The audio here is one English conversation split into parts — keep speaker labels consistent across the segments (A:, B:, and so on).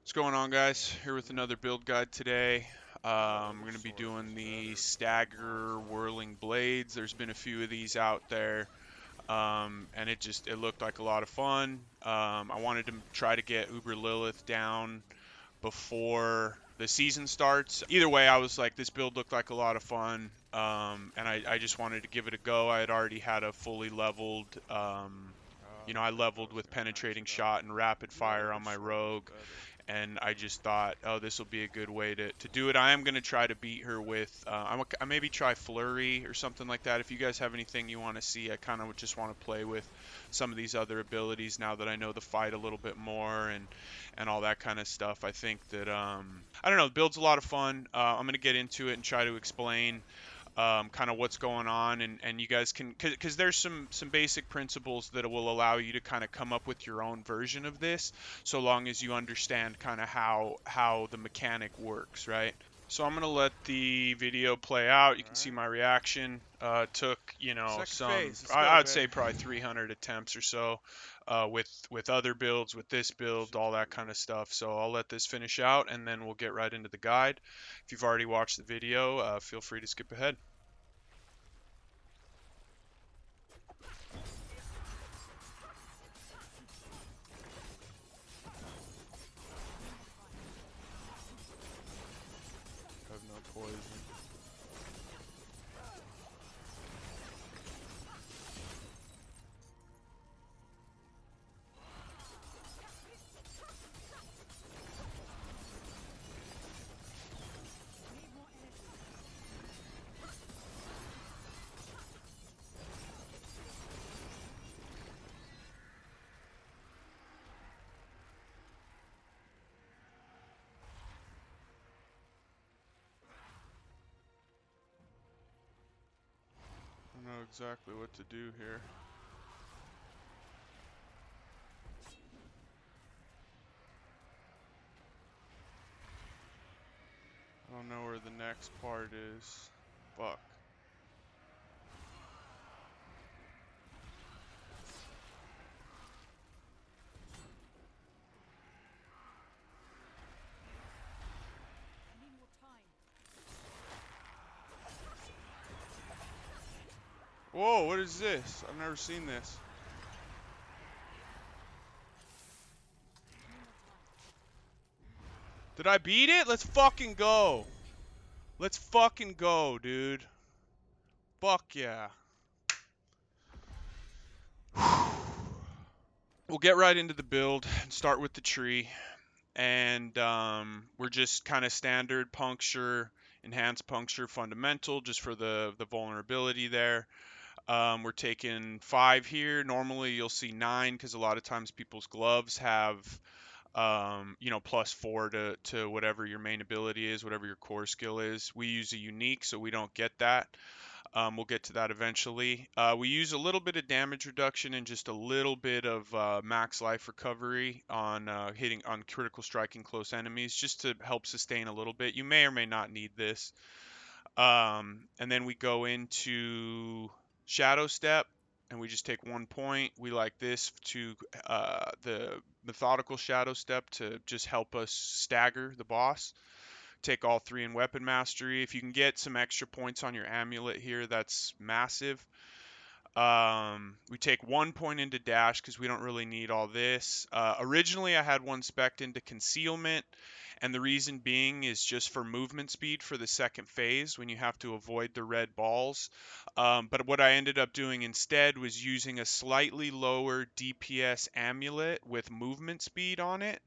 A: What's going on, guys? Here with another build guide today. We're going to be doing the Stagger Whirling Blades. There's been a few of these out there, and it looked like a lot of fun. I wanted to try to get Uber Lilith down before the season starts. Either way, I was like, this build looked like a lot of fun, and I just wanted to give it a go. I had already had a fully leveled, I leveled with penetrating shot and rapid fire on my rogue, and I just thought, oh, this will be a good way to do it. I am going to try to beat her with, I maybe try Flurry or something like that. If you guys have anything you want to see, I kind of just want to play with some of these other abilities now that I know the fight a little bit more and all that kind of stuff. I think that, I don't know, the build's a lot of fun. I'm going to get into it and try to explain kind of what's going on, and you guys can, because there's some basic principles that will allow you to kind of come up with your own version of this, so long as you understand kind of how the mechanic works, right? So I'm gonna let the video play out. You can see my reaction. Took, I'd say probably 300 attempts or so, with other builds, with this build, all that kind of stuff. So I'll let this finish out, and then we'll get right into the guide. If you've already watched the video, feel free to skip ahead. I have no poison. I don't know exactly what to do here. I don't know where the next part is. Fuck. Whoa, what is this? I've never seen this. Did I beat it? Let's fucking go. Let's fucking go, dude. Fuck yeah. We'll get right into the build and start with the tree. And we're just kind of standard puncture, enhanced puncture, fundamental, just for the vulnerability there. We're taking 5 here. Normally you'll see 9 because a lot of times people's gloves have +4 to whatever your main ability is, whatever your core skill is. We use a unique, so we don't get that. We'll get to that eventually. We use a little bit of damage reduction and just a little bit of max life recovery on hitting on critical striking close enemies, just to help sustain a little bit. You may or may not need this. And then we go into Shadow Step, and we just take 1 point. We like this to the Methodical Shadow Step to just help us stagger the boss. Take all 3 in Weapon Mastery. If you can get some extra points on your amulet here, that's massive. We take 1 point into Dash because we don't really need all this. Originally, I had 1 spec'd into Concealment, and the reason being is just for movement speed for the second phase when you have to avoid the red balls. But what I ended up doing instead was using a slightly lower DPS amulet with movement speed on it,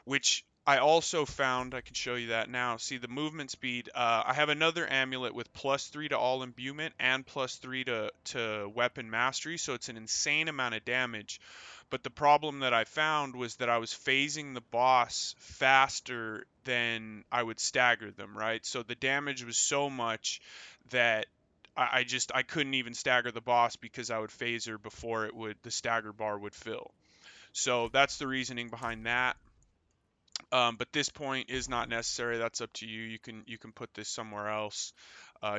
A: which I also found, I can show you that now. See the movement speed. I have another amulet with +3 to all imbuement and +3 to weapon mastery, so it's an insane amount of damage. But the problem that I found was that I was phasing the boss faster than I would stagger them, right? So the damage was so much that I couldn't even stagger the boss because I would phase her before the stagger bar would fill. So that's the reasoning behind that. But this point is not necessary. That's up to you. You can put this somewhere else.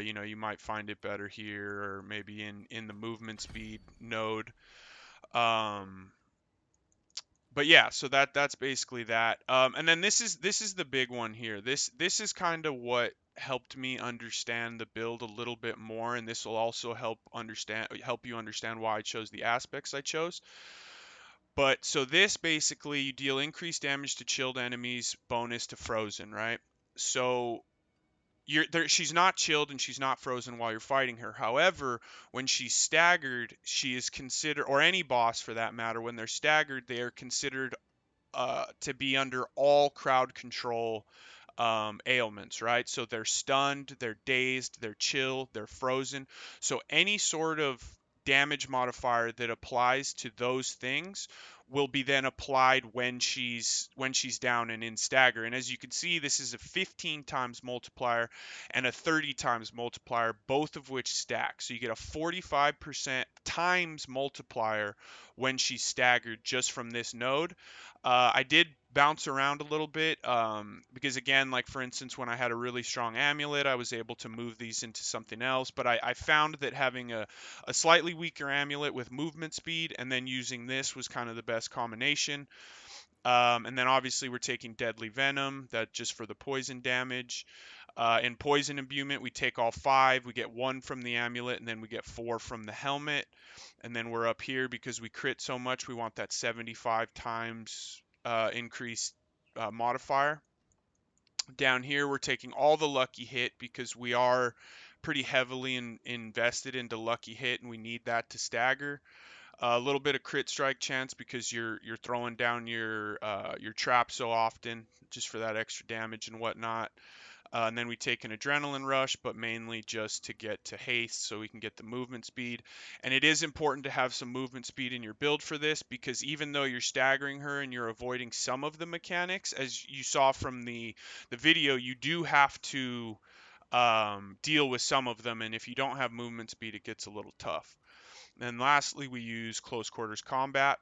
A: You might find it better here, or maybe in the movement speed node. Um, but yeah, so that's basically that. And then this is the big one here. This is kind of what helped me understand the build a little bit more, and this will also help you understand why I chose the aspects I chose. But so this basically, you deal increased damage to chilled enemies, bonus to frozen, right? So you're there, she's not chilled and she's not frozen while you're fighting her. However, when she's staggered, she is considered, or any boss for that matter, when they're staggered, they are considered to be under all crowd control ailments, right? So they're stunned, they're dazed, they're chilled, they're frozen. So any sort of damage modifier that applies to those things will be then applied when she's down and in stagger. And as you can see, this is a 15 times multiplier and a 30 times multiplier, both of which stack. So you get a 45% times multiplier when she's staggered just from this node. I did bounce around a little bit because, again, like for instance, when I had a really strong amulet, I was able to move these into something else. But I found that having a slightly weaker amulet with movement speed and then using this was kind of the best combination. And then obviously we're taking Deadly Venom, that just for the poison damage. In Poison Imbuement, we take all 5. We get 1 from the amulet, and then we get 4 from the helmet. And then we're up here because we crit so much, we want that 75 times increased modifier. Down here, we're taking all the Lucky Hit because we are pretty heavily invested into Lucky Hit, and we need that to stagger. A little bit of crit strike chance because you're throwing down your trap so often, just for that extra damage and whatnot. And then we take an adrenaline rush, but mainly just to get to haste so we can get the movement speed. And it is important to have some movement speed in your build for this, because even though you're staggering her and you're avoiding some of the mechanics, as you saw from the video, you do have to deal with some of them. And if you don't have movement speed, it gets a little tough. And lastly, we use close quarters combat.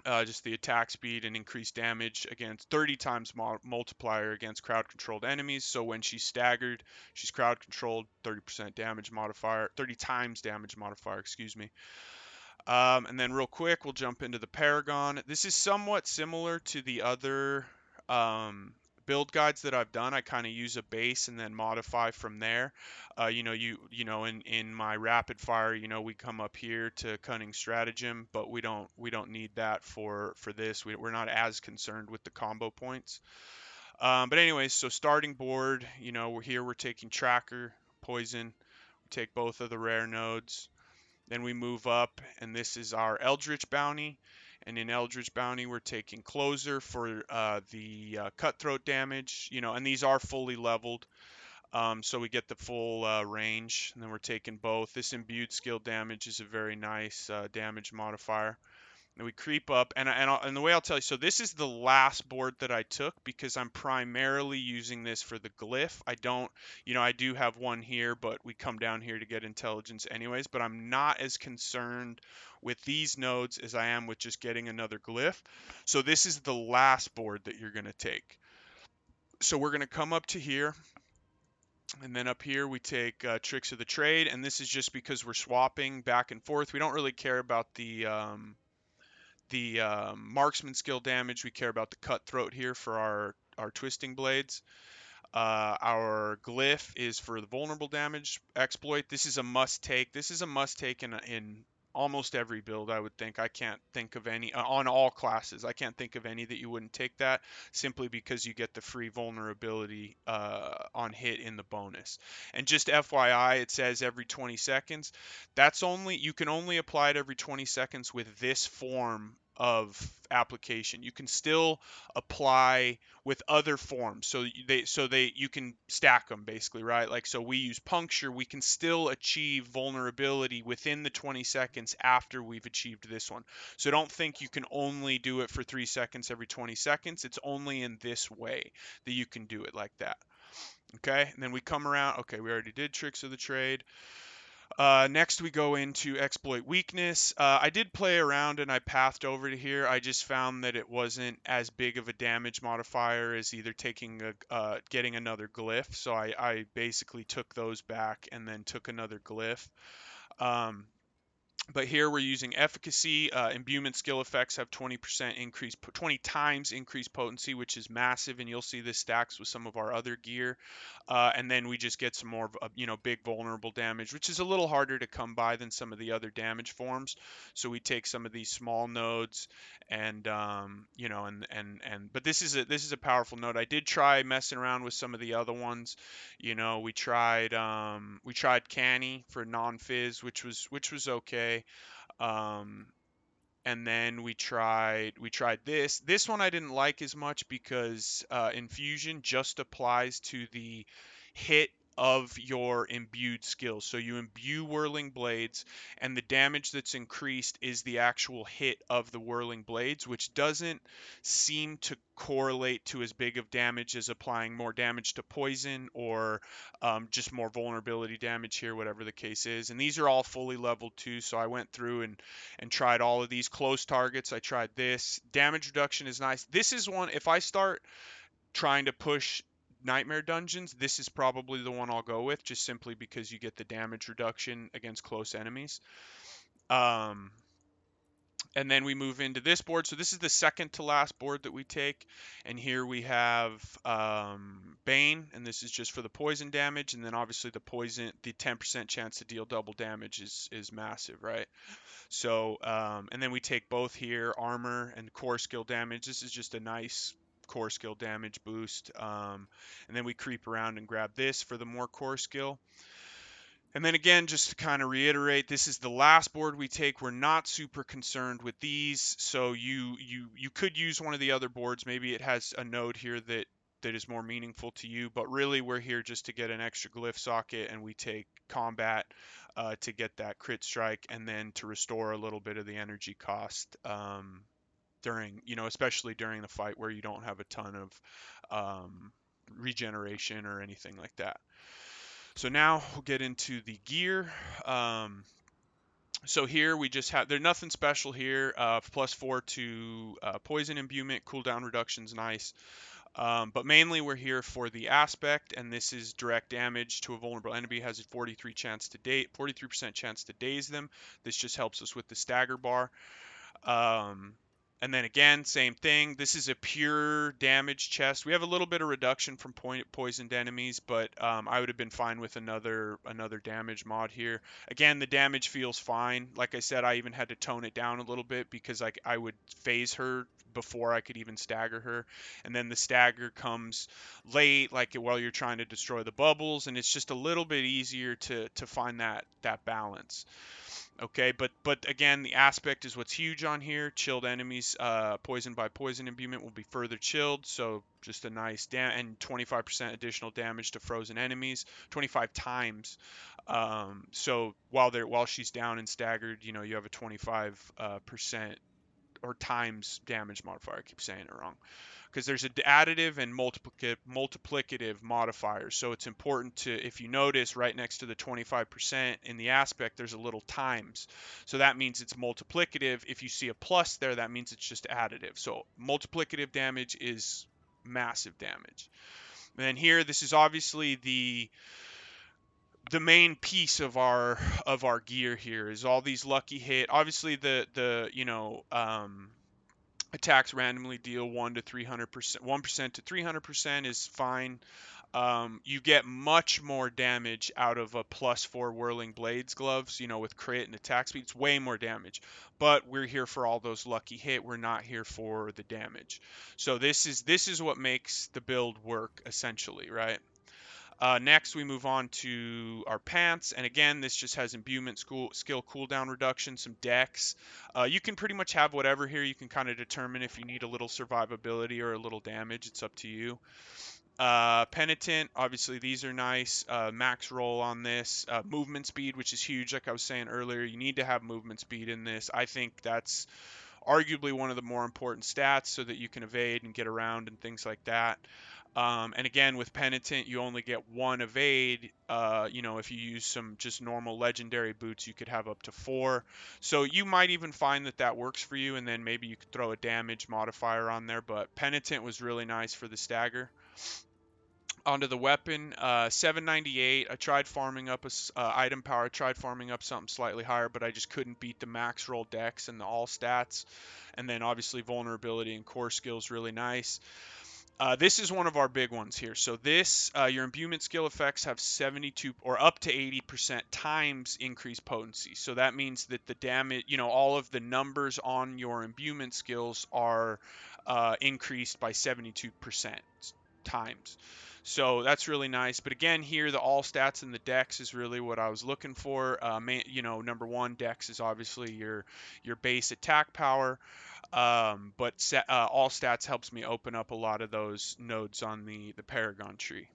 A: Just the attack speed and increased damage against 30 times multiplier against crowd controlled enemies. So when she's staggered, she's crowd controlled, 30% damage modifier, 30 times damage modifier, excuse me. And then real quick, we'll jump into the Paragon. This is somewhat similar to the other um, build guides that I've done. I kind of use a base and then modify from there. In my rapid fire, we come up here to cunning stratagem, but we don't need that for this. We're not as concerned with the combo points. But anyways, so starting board, we're taking tracker, poison. We take both of the rare nodes. Then we move up, and this is our Eldritch Bounty. And in Eldritch Bounty, we're taking Closer for the cutthroat damage, and these are fully leveled. So we get the full range. And then we're taking both. This imbued skill damage is a very nice damage modifier. And we creep up, and the way I'll tell you, so this is the last board that I took because I'm primarily using this for the glyph. I don't, I do have one here, but we come down here to get intelligence anyways, but I'm not as concerned with these nodes as I am with just getting another glyph. So this is the last board that you're going to take. So we're going to come up to here, and then up here we take Tricks of the Trade, and this is just because we're swapping back and forth. We don't really care about the marksman skill damage. We care about the cutthroat here for our twisting blades. Our glyph is for the vulnerable damage exploit. This is a must take. This is a must take in almost every build, I would think. I can't think of any on all classes. I can't think of any that you wouldn't take that, simply because you get the free vulnerability on hit in the bonus. And just FYI, it says every 20 seconds. You can only apply it every 20 seconds with this form of application. You can still apply with other forms, so you can stack them basically, right? Like, so we use puncture, we can still achieve vulnerability within the 20 seconds after we've achieved this one. So don't think you can only do it for 3 seconds every 20 seconds. It's only in this way that you can do it like that. Okay, and then we come around. Okay, we already did Tricks of the Trade. Next, we go into Exploit Weakness. I did play around and I pathed over to here. I just found that it wasn't as big of a damage modifier as either getting another glyph. So I basically took those back and then took another glyph. Um, But here we're using efficacy. Imbuement skill effects have 20% increase, 20 times increased potency, which is massive, and you'll see this stacks with some of our other gear. And then we just get some more, big vulnerable damage, which is a little harder to come by than some of the other damage forms. So we take some of these small nodes, and but this is a powerful node. I did try messing around with some of the other ones. We tried Canny for non-fizz, which was okay. Um, and then we tried this one I didn't like as much because infusion just applies to the hit of your imbued skills. So you imbue whirling blades, and the damage that's increased is the actual hit of the whirling blades, which doesn't seem to correlate to as big of damage as applying more damage to poison, or just more vulnerability damage here, whatever the case is. And these are all fully leveled too, so I went through and tried all of these close targets. I tried this. Damage reduction is nice. This is one, if I start trying to push nightmare dungeons, this is probably the one I'll go with, just simply because you get the damage reduction against close enemies. Um, and then we move into this board. So this is the second to last board that we take. And here we have Bane, and this is just for the poison damage. And then obviously the 10% chance to deal double damage is massive, right? So, and then we take both here, armor and core skill damage. This is just a nice core skill damage boost. And then we creep around and grab this for the more core skill. And then again, just to kind of reiterate, this is the last board we take. We're not super concerned with these, so you could use one of the other boards. Maybe it has a node here that is more meaningful to you, but really we're here just to get an extra glyph socket, and we take combat to get that crit strike, and then to restore a little bit of the energy cost during, especially during the fight where you don't have a ton of regeneration or anything like that. So now we'll get into the gear. So here we just have, there's nothing special here. +4 to poison imbuement, cooldown reduction's nice. But mainly we're here for the aspect, and this is direct damage to a vulnerable enemy. Has a 43% chance to daze them. This just helps us with the stagger bar. And then again, same thing. This is a pure damage chest. We have a little bit of reduction from poisoned enemies, but I would have been fine with another damage mod here. Again, the damage feels fine. Like I said, I even had to tone it down a little bit because I would phase her before I could even stagger her, and then the stagger comes late, like while you're trying to destroy the bubbles, and it's just a little bit easier to find that balance. Okay, but again, the aspect is what's huge on here. Chilled enemies, poisoned by poison imbuement, will be further chilled. So just a nice and 25% additional damage to frozen enemies, 25 times. So while she's down and staggered, you have a 25% or times damage modifier. I keep saying it wrong, because there's an additive and multiplicative modifiers. So it's important to, if you notice right next to the 25% in the aspect, there's a little times. So that means it's multiplicative. If you see a plus there, that means it's just additive. So multiplicative damage is massive damage. And then here, this is obviously the main piece of our gear here, is all these lucky hit. Obviously attacks randomly deal 1% to 300% is fine. You get much more damage out of a +4 Whirling Blades gloves, with crit and attack speed. It's way more damage. But we're here for all those lucky hit. We're not here for the damage. So this is what makes the build work, essentially, right? Next, we move on to our pants, and again, this just has imbuement skill cooldown reduction, some dex. You can pretty much have whatever here. You can kind of determine if you need a little survivability or a little damage. It's up to you. Penitent, obviously these are nice. Max roll on this. Movement speed, which is huge, like I was saying earlier. You need to have movement speed in this. I think that's arguably one of the more important stats, so that you can evade and get around and things like that. And again, with Penitent, you only get one evade. If you use some just normal legendary boots, you could have up to 4. So you might even find that works for you, and then maybe you could throw a damage modifier on there. But Penitent was really nice for the stagger. Onto the weapon, 798. I tried farming up a item power. I tried farming up something slightly higher, but I just couldn't beat the max roll dex and the all stats. And then obviously vulnerability and core skills really nice. This is one of our big ones here. So this, your imbuement skill effects have 72 or up to 80% times increased potency. So that means that the damage, all of the numbers on your imbuement skills are increased by 72% times. So that's really nice. But again, here the all stats and the dex is really what I was looking for. Number one, dex is obviously your base attack power. But all stats helps me open up a lot of those nodes on the Paragon tree.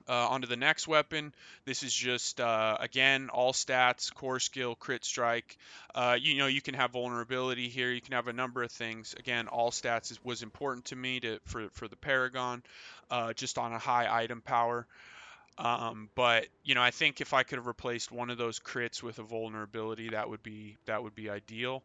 A: Onto the next weapon. This is just, again, all stats, core skill, crit strike. You can have vulnerability here. You can have a number of things. Again, all stats was important to me for the Paragon, just on a high item power. But I think if I could have replaced one of those crits with a vulnerability, that would be ideal.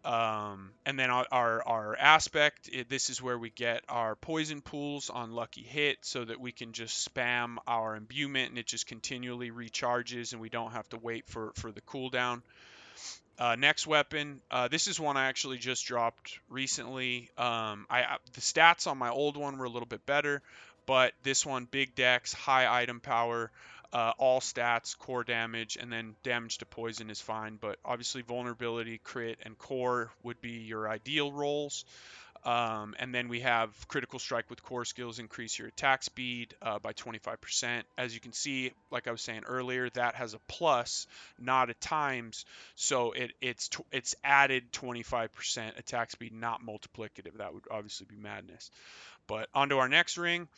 A: And then our aspect, this is where we get our poison pools on lucky hit so that we can just spam our imbuement and it just continually recharges and we don't have to wait for the cooldown. Next weapon, this is one I actually just dropped recently. The stats on my old one were a little bit better, but this one, big dex, high item power, all stats, core damage, and then damage to poison is fine. But obviously vulnerability, crit, and core would be your ideal rolls. And then we have critical strike with core skills increase your attack speed by 25%. As you can see, like I was saying earlier, that has a plus, not a times. So it's added 25% attack speed, not multiplicative. That would obviously be madness. But onto our next ring.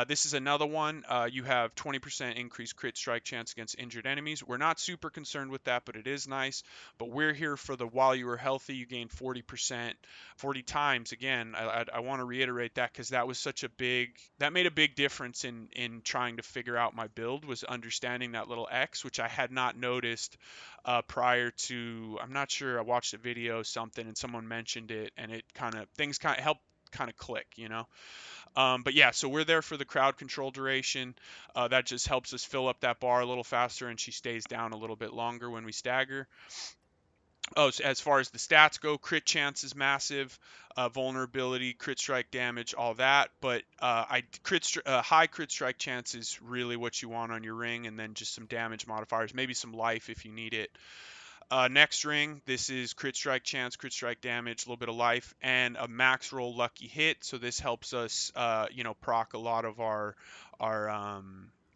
A: This is another one. You have 20% increased crit strike chance against injured enemies. We're not super concerned with that, but it is nice. But we're here for the while you were healthy, you gain 40%, 40 times. Again, I want to reiterate that because that made a big difference in trying to figure out my build, was understanding that little X, which I had not noticed prior to. I'm not sure. I watched a video, something, and someone mentioned it, and things kind of helped kind of click. But yeah, so we're there for the crowd control duration. That just helps us fill up that bar a little faster, and she stays down a little bit longer when we stagger. Oh, so as far as the stats go, crit chance is massive, vulnerability, crit strike damage, all that. But high crit strike chance is really what you want on your ring, and then just some damage modifiers, maybe some life if you need it. Next ring, this is crit strike chance, crit strike damage, a little bit of life, and a max roll lucky hit. So this helps us, proc a lot of our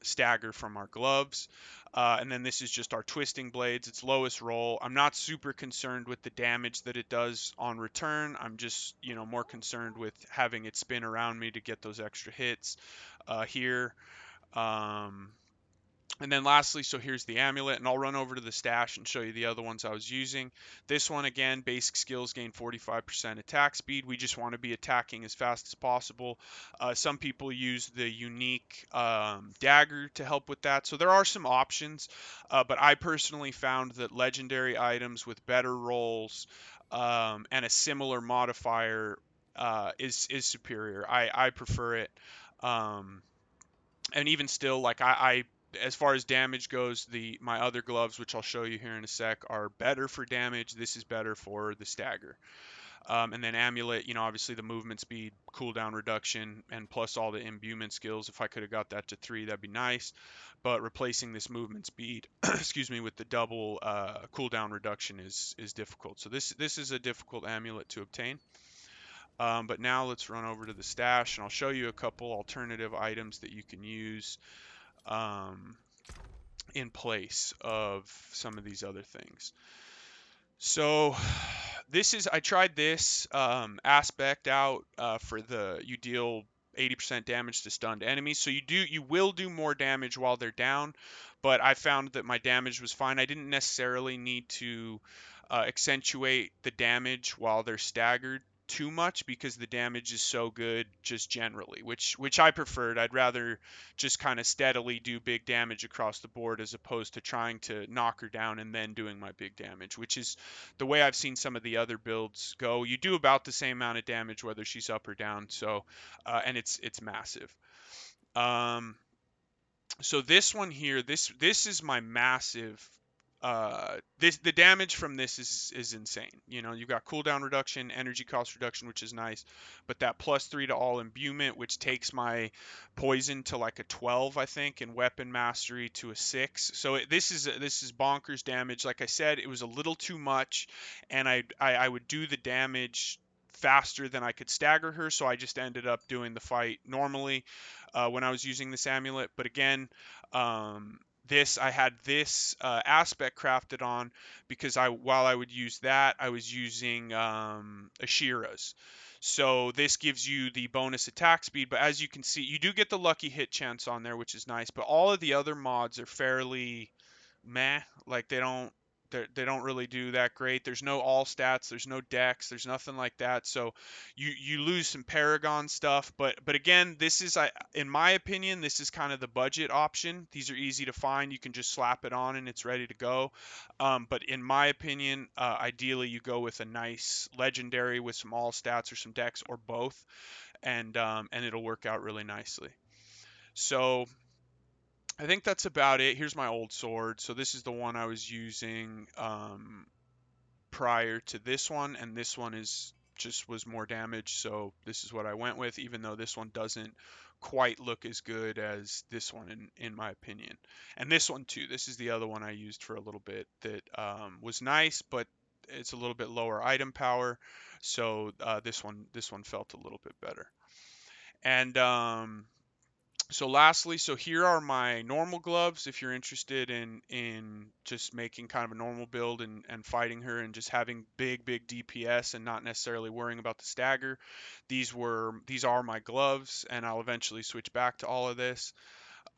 A: stagger from our gloves. And then this is just our twisting blades. It's lowest roll. I'm not super concerned with the damage that it does on return. I'm just, more concerned with having it spin around me to get those extra hits here. And then lastly, so here's the amulet, and I'll run over to the stash and show you the other ones I was using. This one, again, basic skills gain 45% attack speed. We just want to be attacking as fast as possible. Some people use the unique dagger to help with that. So there are some options, but I personally found that legendary items with better rolls and a similar modifier is superior. I prefer it. And even still, like I as far as damage goes, my other gloves, which I'll show you here in a sec, are better for damage. This is better for the stagger. And then amulet, obviously the movement speed, cooldown reduction, and plus all the imbuement skills. If I could have got that to 3, that'd be nice. But replacing this movement speed, excuse me, with the double cooldown reduction is difficult. So this is a difficult amulet to obtain. But now let's run over to the stash, and I'll show you a couple alternative items that you can use in place of some of these other things. So I tried this aspect out for you deal 80% damage to stunned enemies. So you will do more damage while they're down, but I found that my damage was fine. I didn't necessarily need to accentuate the damage while they're staggered too much because the damage is so good just generally, which I preferred. I'd rather just kind of steadily do big damage across the board as opposed to trying to knock her down and then doing my big damage, which is the way I've seen some of the other builds go. You do about the same amount of damage whether she's up or down, so and it's massive. Um, so this one here, this is my massive. This the damage from this is insane. You know, you've got cooldown reduction, energy cost reduction, which is nice, but that +3 to all imbuement, which takes my poison to like a 12, I think, and weapon mastery to a 6. So this is bonkers damage. Like I said, it was a little too much, and I would do the damage faster than I could stagger her, so I just ended up doing the fight normally when I was using this amulet. But again, this I had this aspect crafted on because while I would use that, I was using Ashira's. So this gives you the bonus attack speed, but as you can see, you do get the lucky hit chance on there, which is nice. But all of the other mods are fairly meh. Like they don't really do that great. There's no all stats, there's no dex, there's nothing like that. So you lose some Paragon stuff, but again, this is in my opinion, this is kind of the budget option. These are easy to find. You can just slap it on and it's ready to go. But in my opinion, ideally you go with a nice legendary with some all stats or some dex or both, and it'll work out really nicely. So I think that's about it. Here's my old sword. So this is the one I was using prior to this one, and this one is just was more damage, so this is what I went with, even though this one doesn't quite look as good as this one in my opinion. And this one too, this is the other one I used for a little bit that was nice, but it's a little bit lower item power, so this one felt a little bit better. And so lastly, so here are my normal gloves if you're interested in just making kind of a normal build and fighting her and just having big DPS and not necessarily worrying about the stagger. These are my gloves, and I'll eventually switch back to all of this.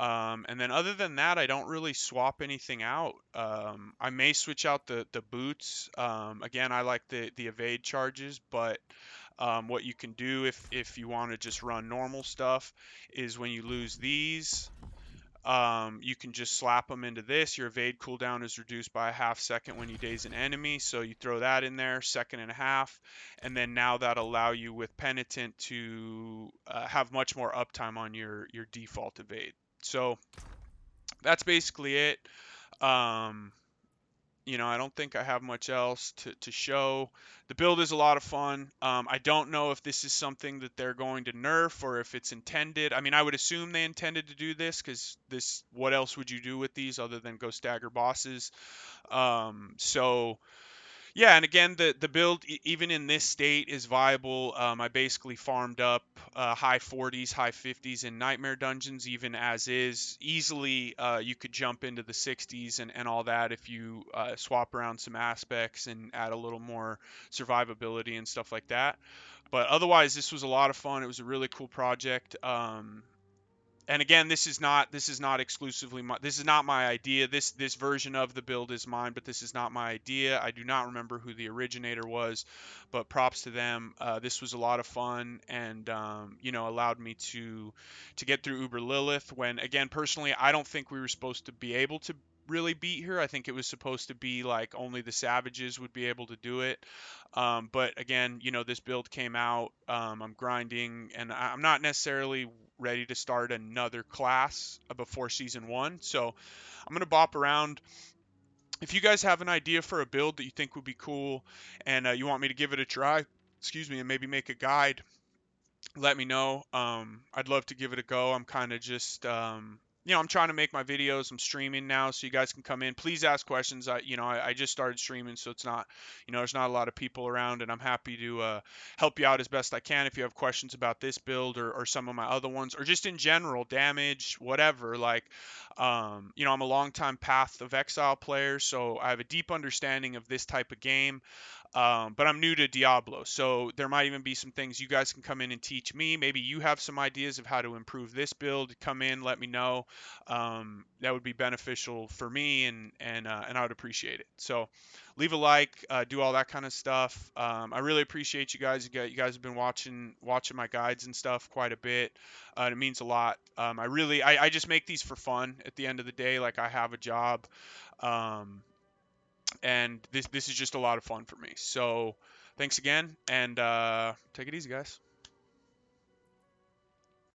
A: And then other than that, I don't really swap anything out. I may switch out the boots. Again, I like the evade charges, but what you can do if you want to just run normal stuff is when you lose these, you can just slap them into this. Your evade cooldown is reduced by a half second when you daze an enemy, so you throw that in there, second and a half, and then now that'll allow you with Penitent to have much more uptime on your default evade. So that's basically it. Um, I don't think I have much else to show. The build is a lot of fun. I don't know if this is something that they're going to nerf or if it's intended. I mean, I would assume they intended to do this because what else would you do with these other than go stagger bosses? So yeah, and again, the build, even in this state, is viable. I basically farmed up high 40s, high 50s in Nightmare Dungeons, even as is. Easily, you could jump into the 60s and all that if you swap around some aspects and add a little more survivability and stuff like that. But otherwise, this was a lot of fun. It was a really cool project. And again, this is not exclusively this is not my idea. This version of the build is mine, but this is not my idea. I do not remember who the originator was, but props to them. This was a lot of fun, and allowed me to get through Uber Lilith. When again, personally, I don't think we were supposed to be able to really beat her. I think it was supposed to be like only the savages would be able to do it. But again, this build came out. I'm grinding, and I'm not necessarily ready to start another class before season 1. So I'm going to bop around. If you guys have an idea for a build that you think would be cool and you want me to give it a try, excuse me, and maybe make a guide, let me know. I'd love to give it a go. I'm kind of just, I'm trying to make my videos. I'm streaming now, so you guys can come in. Please ask questions. I just started streaming, so it's not, there's not a lot of people around, and I'm happy to help you out as best I can if you have questions about this build or some of my other ones, or just in general, damage, whatever. Like, I'm a longtime Path of Exile player, so I have a deep understanding of this type of game. But I'm new to Diablo, so there might even be some things you guys can come in and teach me. Maybe you have some ideas of how to improve this build. Come in, let me know. That would be beneficial for me, and I would appreciate it. So leave a like, do all that kind of stuff. I really appreciate you guys. You guys have been watching my guides and stuff quite a bit. It means a lot. I just make these for fun. At the end of the day, like I have a job. Um, and this is just a lot of fun for me. So thanks again, and take it easy, guys.